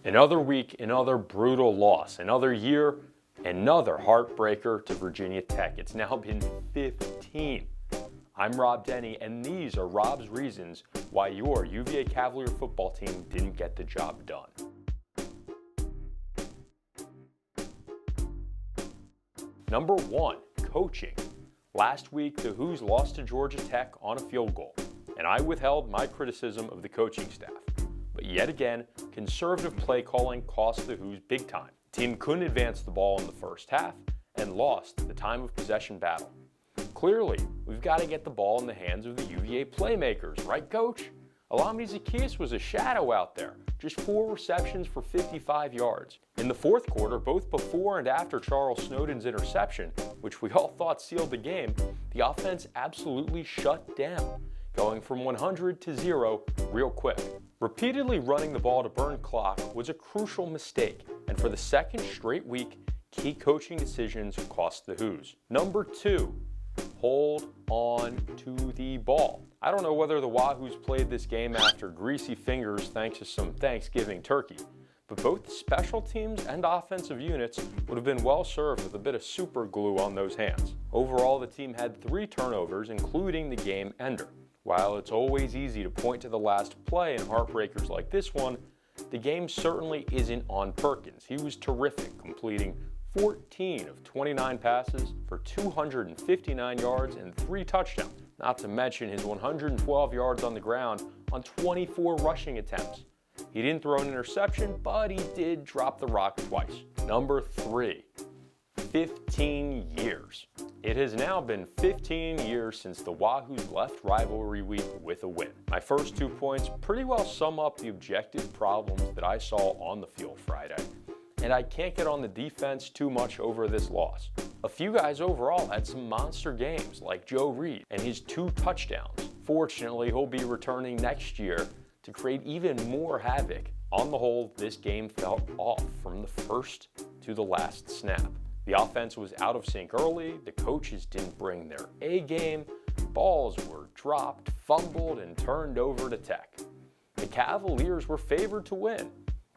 Another week, another brutal loss, another year, another heartbreaker to Virginia Tech. It's now been 15. I'm Robb Dehney, and these are Robb's reasons why your UVA Cavalier football team didn't get the job done. Number 1, coaching. Last week, the Hoos lost to Georgia Tech on a field goal, and I withheld my criticism of the coaching staff. But yet again, conservative play calling cost the Hoos big time. The team couldn't advance the ball in the first half and lost the time of possession battle. Clearly, we've got to get the ball in the hands of the UVA playmakers, right, Coach? Alami Zacchaeus was a shadow out there, just 4 receptions for 55 yards. In the fourth quarter, both before and after Charles Snowden's interception, which we all thought sealed the game, the offense absolutely shut down, going from 100 to 0 real quick. Repeatedly running the ball to burn clock was a crucial mistake, and for the second straight week, key coaching decisions cost the Hoos. Number 2, hold on to the ball. I don't know whether the Wahoos played this game after greasy fingers thanks to some Thanksgiving turkey, but both the special teams and offensive units would have been well served with a bit of super glue on those hands. Overall, the team had 3 turnovers, including the game ender. While it's always easy to point to the last play in heartbreakers like this one, the game certainly isn't on Perkins. He was terrific, completing 14 of 29 passes for 259 yards and 3 touchdowns, not to mention his 112 yards on the ground on 24 rushing attempts. He didn't throw an interception, but he did drop the rock twice. Number 3, 15 years. It has now been 15 years since the Wahoos left rivalry week with a win. My first 2 points pretty well sum up the objective problems that I saw on the field Friday, and I can't get on the defense too much over this loss. A few guys overall had some monster games, like Joe Reed and his 2 touchdowns. Fortunately, he'll be returning next year to create even more havoc. On the whole, this game felt off from the first to the last snap. The offense was out of sync early, the coaches didn't bring their A game, balls were dropped, fumbled, and turned over to Tech. The Cavaliers were favored to win,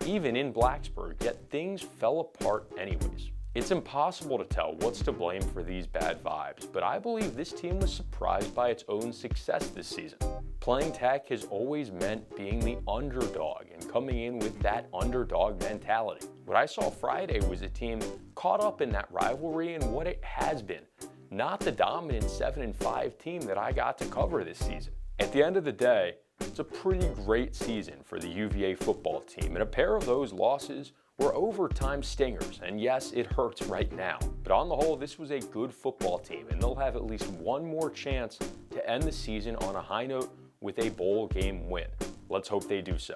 even in Blacksburg, yet things fell apart anyways. It's impossible to tell what's to blame for these bad vibes, but I believe this team was surprised by its own success this season. Playing Tech has always meant being the underdog and coming in with that underdog mentality. What I saw Friday was a team caught up in that rivalry and what it has been, not the dominant 7-5 team that I got to cover this season. At the end of the day, it's a pretty great season for the UVA football team, and a pair of those losses were overtime stingers, and yes, it hurts right now. But on the whole, this was a good football team, and they'll have at least one more chance to end the season on a high note with a bowl game win. Let's hope they do so.